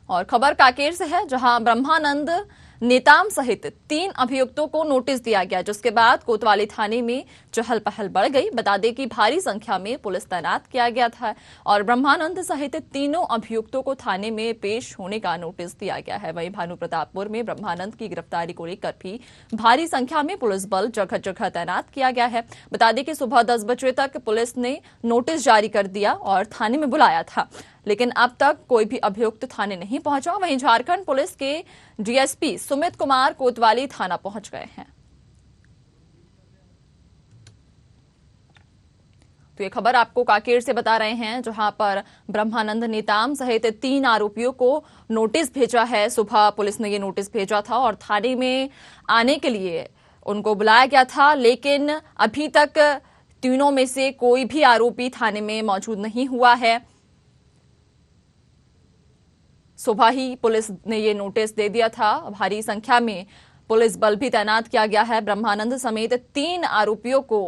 और खबर कांकेर से है, जहां ब्रह्मानंद नेताम सहित 3 अभियुक्तों को नोटिस दिया गया, जिसके बाद कोतवाली थाने में चहल पहल बढ़ गई। बता दें कि भारी संख्या में पुलिस तैनात किया गया था और ब्रह्मानंद सहित तीनों अभियुक्तों को थाने में पेश होने का नोटिस दिया गया है। वहीं भानु प्रतापपुर में ब्रह्मानंद की गिरफ्तारी को लेकर भी भारी संख्या में पुलिस बल जगह जगह तैनात किया गया है। बता दें कि सुबह 10 बजे तक पुलिस ने नोटिस जारी कर दिया और थाने में बुलाया था, लेकिन अब तक कोई भी अभियुक्त थाने नहीं पहुंचा। वहीं झारखंड पुलिस के डीएसपी सुमित कुमार कोतवाली थाना पहुंच गए हैं। तो ये खबर आपको कांकेर से बता रहे हैं, जहां पर ब्रह्मानंद नेताम सहित 3 आरोपियों को नोटिस भेजा है। सुबह पुलिस ने ये नोटिस भेजा था और थाने में आने के लिए उनको बुलाया गया था, लेकिन अभी तक तीनों में से कोई भी आरोपी थाने में मौजूद नहीं हुआ है। सुबह ही पुलिस ने ये नोटिस दे दिया था। भारी संख्या में पुलिस बल भी तैनात किया गया है। ब्रह्मानंद समेत 3 आरोपियों को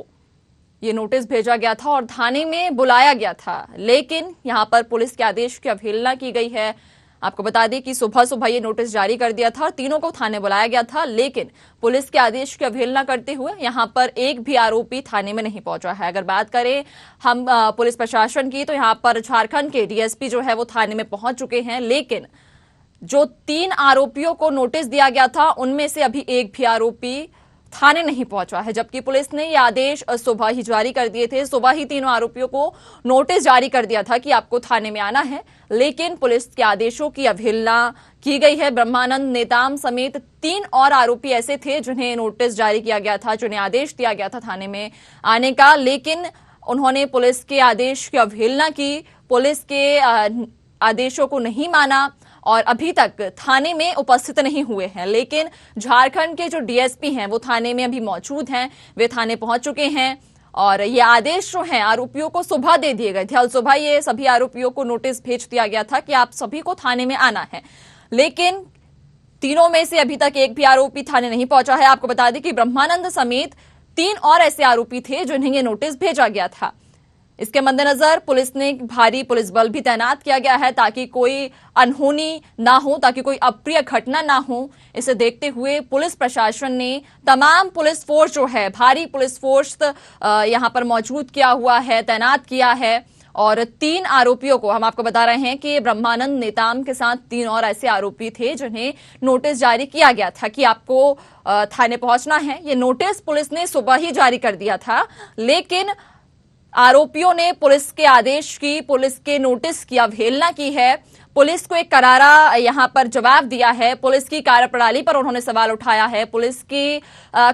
ये नोटिस भेजा गया था और थाने में बुलाया गया था, लेकिन यहां पर पुलिस के आदेश की अवहेलना की गई है। आपको बता दें कि सुबह सुबह ये नोटिस जारी कर दिया था और तीनों को थाने बुलाया गया था, लेकिन पुलिस के आदेश की अवहेलना करते हुए यहां पर एक भी आरोपी थाने में नहीं पहुंचा है। अगर बात करें हम पुलिस प्रशासन की, तो यहां पर झारखंड के डीएसपी जो है वो थाने में पहुंच चुके हैं, लेकिन जो 3 आरोपियों को नोटिस दिया गया था उनमें से अभी एक भी आरोपी थाने नहीं पहुंचा है, जबकि पुलिस ने यह आदेश सुबह ही जारी कर दिए थे। सुबह ही तीनों आरोपियों को नोटिस जारी कर दिया था कि आपको थाने में आना है, लेकिन पुलिस के आदेशों की अवहेलना की गई है। ब्रह्मानंद नेताम समेत 3 और आरोपी ऐसे थे जिन्हें नोटिस जारी किया गया था, जिन्हें आदेश दिया गया था थाने में आने का, लेकिन उन्होंने पुलिस के आदेश की अवहेलना की, पुलिस के आदेशों को नहीं माना और अभी तक थाने में उपस्थित नहीं हुए हैं। लेकिन झारखंड के जो डीएसपी हैं वो थाने में अभी मौजूद हैं, वे थाने पहुंच चुके हैं और ये आदेश जो हैं आरोपियों को सुबह दे दिए गए थे। कल सुबह ये सभी आरोपियों को नोटिस भेज दिया गया था कि आप सभी को थाने में आना है, लेकिन तीनों में से अभी तक एक भी आरोपी थाने नहीं पहुंचा है। आपको बता दें कि ब्रह्मानंद समेत 3 और ऐसे आरोपी थे जिन्हें ये नोटिस भेजा गया था। इसके मद्देनजर पुलिस ने भारी पुलिस बल भी तैनात किया गया है ताकि कोई अनहोनी ना हो, ताकि कोई अप्रिय घटना ना हो। इसे देखते हुए पुलिस प्रशासन ने तमाम पुलिस फोर्स जो है, भारी पुलिस फोर्स यहां पर मौजूद किया हुआ है, तैनात किया है। और 3 आरोपियों को हम आपको बता रहे हैं कि ब्रह्मानंद नेताम के साथ 3 और ऐसे आरोपी थे जिन्हें नोटिस जारी किया गया था कि आपको थाने पहुंचना है। ये नोटिस पुलिस ने सुबह ही जारी कर दिया था, लेकिन आरोपियों ने पुलिस के आदेश की, पुलिस के नोटिस की अवहेलना की है। पुलिस को एक करारा यहां पर जवाब दिया है। पुलिस की कार्यप्रणाली पर उन्होंने सवाल उठाया है, पुलिस की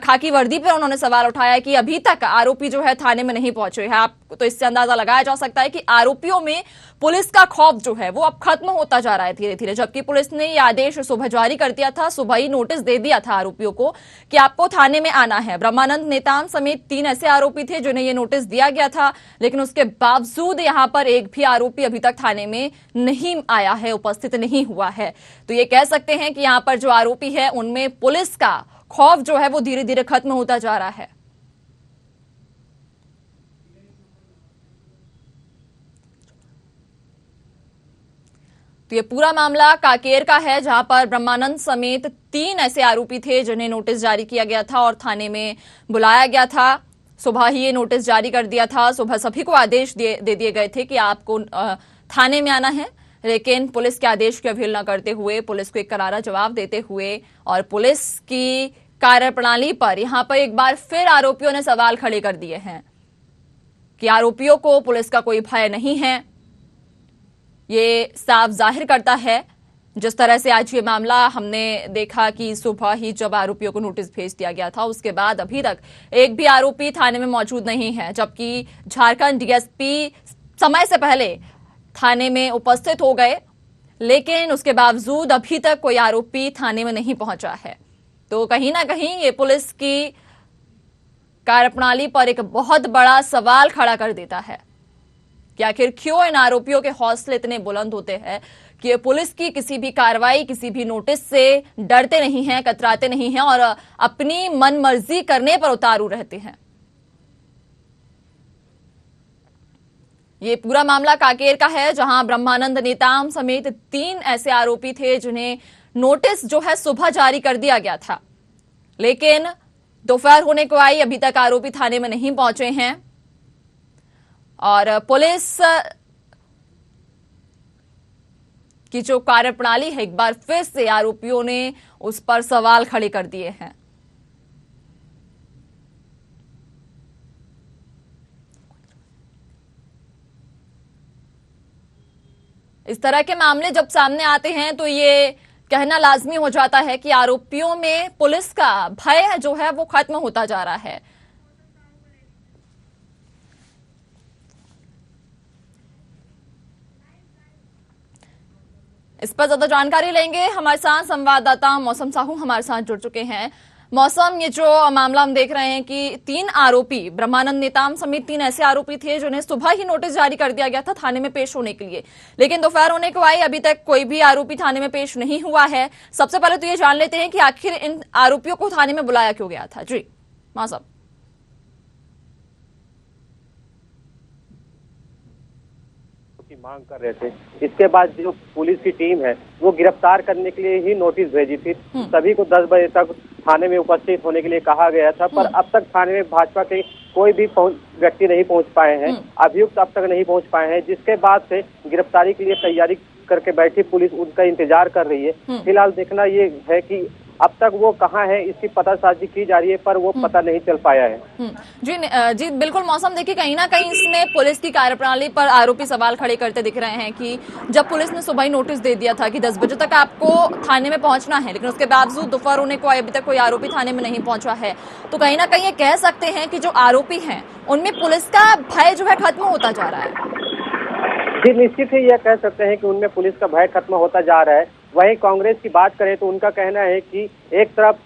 खाकी वर्दी पर उन्होंने सवाल उठाया कि अभी तक आरोपी जो है थाने में नहीं पहुंचे हैं। आप तो इससे अंदाजा लगाया जा सकता है कि आरोपियों में पुलिस का खौफ जो है वो अब खत्म होता जा रहा है धीरे धीरे, जबकि पुलिस ने यह आदेश सुबह जारी कर दिया था, सुबह ही नोटिस दे दिया था आरोपियों को कि आपको थाने में आना है। ब्रह्मानंद नेताम समेत 3 ऐसे आरोपी थे जिन्हें यह नोटिस दिया गया था, लेकिन उसके बावजूद यहां पर एक भी आरोपी अभी तक थाने में नहीं आया है, उपस्थित नहीं हुआ है। तो ये कह सकते हैं कि यहां पर जो आरोपी है उनमें पुलिस का खौफ जो है वो धीरे धीरे खत्म होता जा रहा है। तो ये पूरा मामला कांकेर का है, जहां पर ब्रह्मानंद समेत 3 ऐसे आरोपी थे जिन्हें नोटिस जारी किया गया था और थाने में बुलाया गया था। सुबह ही ये नोटिस जारी कर दिया था। सुबह सभी को आदेश दे दिए गए थे कि आपको थाने में आना है, लेकिन पुलिस के आदेश की अवहेलना करते हुए, पुलिस को एक करारा जवाब देते हुए और पुलिस की कार्यप्रणाली पर यहां पर एक बार फिर आरोपियों ने सवाल खड़े कर दिए हैं कि आरोपियों को पुलिस का कोई भय नहीं है। ये साफ जाहिर करता है जिस तरह से आज ये मामला हमने देखा कि सुबह ही जब आरोपियों को नोटिस भेज दिया गया था, उसके बाद अभी तक एक भी आरोपी थाने में मौजूद नहीं है, जबकि झारखंड डीएसपी समय से पहले थाने में उपस्थित हो गए, लेकिन उसके बावजूद अभी तक कोई आरोपी थाने में नहीं पहुंचा है। तो कहीं ना कहीं ये पुलिस की कार्यप्रणाली पर एक बहुत बड़ा सवाल खड़ा कर देता है कि आखिर क्यों इन आरोपियों के हौसले इतने बुलंद होते हैं कि ये पुलिस की किसी भी कार्रवाई, किसी भी नोटिस से डरते नहीं हैं, कतराते नहीं हैं और अपनी मनमर्जी करने पर उतारू रहते हैं। ये पूरा मामला कांकेर का है, जहां ब्रह्मानंद नेताम समेत 3 ऐसे आरोपी थे जिन्हें नोटिस जो है सुबह जारी कर दिया गया था, लेकिन दोपहर होने को आई, अभी तक आरोपी थाने में नहीं पहुंचे हैं और पुलिस की जो कार्यप्रणाली है, एक बार फिर से आरोपियों ने उस पर सवाल खड़े कर दिए हैं। इस तरह के मामले जब सामने आते हैं तो ये कहना लाजमी हो जाता है कि आरोपियों में पुलिस का भय जो है वो खत्म होता जा रहा है। इस पर ज्यादा जानकारी लेंगे, हमारे साथ संवाददाता मौसम साहू हमारे साथ जुड़ चुके हैं। मौसम, ये जो मामला हम देख रहे हैं कि 3 आरोपी, ब्रह्मानंद नेताम समेत 3 ऐसे आरोपी थे जिन्हें सुबह ही नोटिस जारी कर दिया गया था थाने में पेश होने के लिए, लेकिन दोपहर होने को आई, अभी तक कोई भी आरोपी थाने में पेश नहीं हुआ है। सबसे पहले तो ये जान लेते हैं कि आखिर इन आरोपियों को थाने में बुलाया क्यों गया था। जी मौसम। की मांग कर रहे थे। इसके बाद जो पुलिस की टीम है वो गिरफ्तार करने के लिए ही नोटिस भेजी थी। सभी को 10 बजे तक थाने में उपस्थित होने के लिए कहा गया था, पर अब तक थाने में भाजपा के कोई भी व्यक्ति नहीं पहुंच पाए हैं, अभियुक्त अब तक नहीं पहुंच पाए हैं, जिसके बाद से गिरफ्तारी के लिए तैयारी करके बैठी पुलिस उनका इंतजार कर रही है। फिलहाल देखना ये है कि अब तक वो कहाँ है, इसकी पतासाजी की जा रही है, पर वो पता नहीं चल पाया है। जी बिल्कुल मौसम, देखिए कहीं ना कहीं इसमें पुलिस की कार्यप्रणाली पर आरोपी सवाल खड़े करते दिख रहे हैं कि जब पुलिस ने सुबह ही नोटिस दे दिया था कि 10 बजे तक आपको थाने में पहुंचना है, लेकिन उसके बावजूद दोपहर होने को अभी तक कोई आरोपी थाने में नहीं पहुंचा है, तो कहीं ना कहीं ये कह सकते हैं कि जो आरोपी हैं उनमें पुलिस का भय जो है खत्म होता जा रहा है। जी निश्चित ही यह कह सकते हैं कि उनमें पुलिस का भय खत्म होता जा रहा है। वहीं कांग्रेस की बात करें तो उनका कहना है कि एक तरफ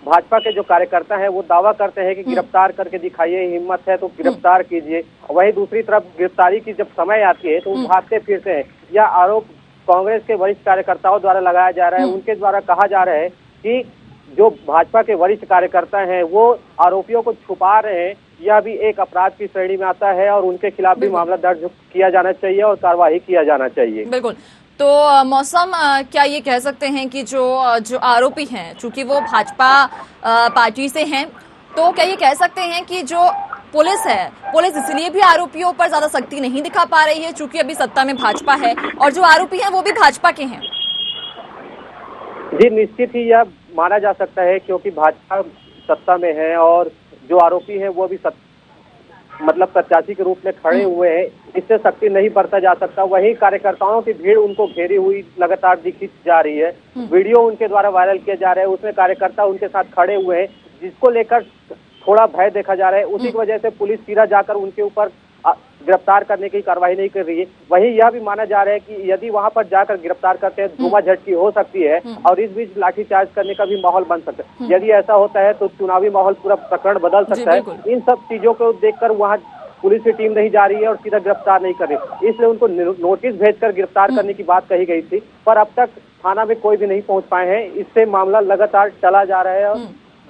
भाजपा के जो कार्यकर्ता हैं वो दावा करते हैं कि गिरफ्तार करके दिखाइए, हिम्मत है तो गिरफ्तार कीजिए, वहीं दूसरी तरफ गिरफ्तारी की जब समय आती है तो भागते फिरते हैं। यह आरोप कांग्रेस के वरिष्ठ कार्यकर्ताओं द्वारा लगाया जा रहा है। उनके द्वारा कहा जा रहा है कि जो भाजपा के वरिष्ठ कार्यकर्ता हैं वो आरोपियों को छुपा रहे हैं, यह भी एक अपराध की श्रेणी में आता है और उनके खिलाफ भी मामला दर्ज किया जाना चाहिए और कार्रवाई किया जाना चाहिए। बिल्कुल। तो मौसम, क्या ये कह सकते हैं कि जो आरोपी हैं, चूंकि वो भाजपा पार्टी से हैं, तो क्या ये कह सकते हैं कि जो पुलिस है, पुलिस इसलिए भी आरोपियों पर ज्यादा सख्ती नहीं दिखा पा रही है चूंकि अभी सत्ता में भाजपा है और जो आरोपी हैं वो भी भाजपा के हैं? जी निश्चित ही यह माना जा सकता है, क्योंकि भाजपा सत्ता में है और जो आरोपी हैं वो भी मतलब प्रत्याशी के रूप में खड़े हुए हैं, इससे सख्ती नहीं बरता जा सकता। वहीं कार्यकर्ताओं की भीड़ उनको घेरी हुई लगातार दिखी जा रही है, वीडियो उनके द्वारा वायरल किए जा रहे हैं, उसमें कार्यकर्ता उनके साथ खड़े हुए हैं, जिसको लेकर थोड़ा भय देखा जा रहा है। उसी की वजह से पुलिस सीधा जाकर उनके ऊपर गिरफ्तार करने की कार्रवाई नहीं कर रही है। वहीं यह भी माना जा रहा है कि यदि वहां पर जाकर गिरफ्तार करते हैं धूमा झटकी हो सकती है और इस बीच लाठीचार्ज करने का भी माहौल बन सकता है। यदि ऐसा होता है तो चुनावी माहौल पूरा प्रकरण बदल सकता है। इन सब चीजों को देखकर वहां पुलिस की टीम नहीं जा रही है और सीधा गिरफ्तार नहीं कर रही, इसलिए उनको नोटिस भेजकर गिरफ्तार करने की बात कही गई थी, पर अब तक थाना में कोई भी नहीं पहुंच पाए हैं। इससे मामला लगातार चला जा रहा है और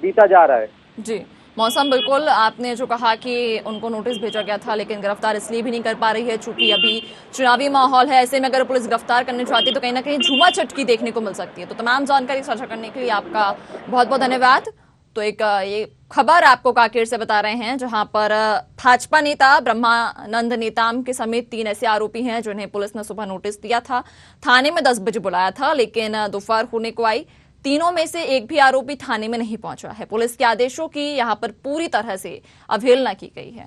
बीता जा रहा है। जी मौसम, बिल्कुल आपने जो कहा कि उनको नोटिस भेजा गया था लेकिन गिरफ्तार इसलिए भी नहीं कर पा रही है चूंकि अभी चुनावी माहौल है। ऐसे में अगर पुलिस गिरफ्तार करना चाहती है तो कहीं ना कहीं झूमा चटकी देखने को मिल सकती है। तो तमाम जानकारी साझा करने के लिए आपका बहुत बहुत धन्यवाद। तो एक ये खबर आपको कांकेर से बता रहे हैं, जहां पर भाजपा नेता ब्रह्मानंद नेताम के समेत 3 ऐसे आरोपी हैं जिन्हें पुलिस ने सुबह नोटिस दिया था, थाने में 10 बजे बुलाया था, लेकिन दोपहर होने को आई, तीनों में से एक भी आरोपी थाने में नहीं पहुंचा है। पुलिस के आदेशों की यहां पर पूरी तरह से अवहेलना की गई है।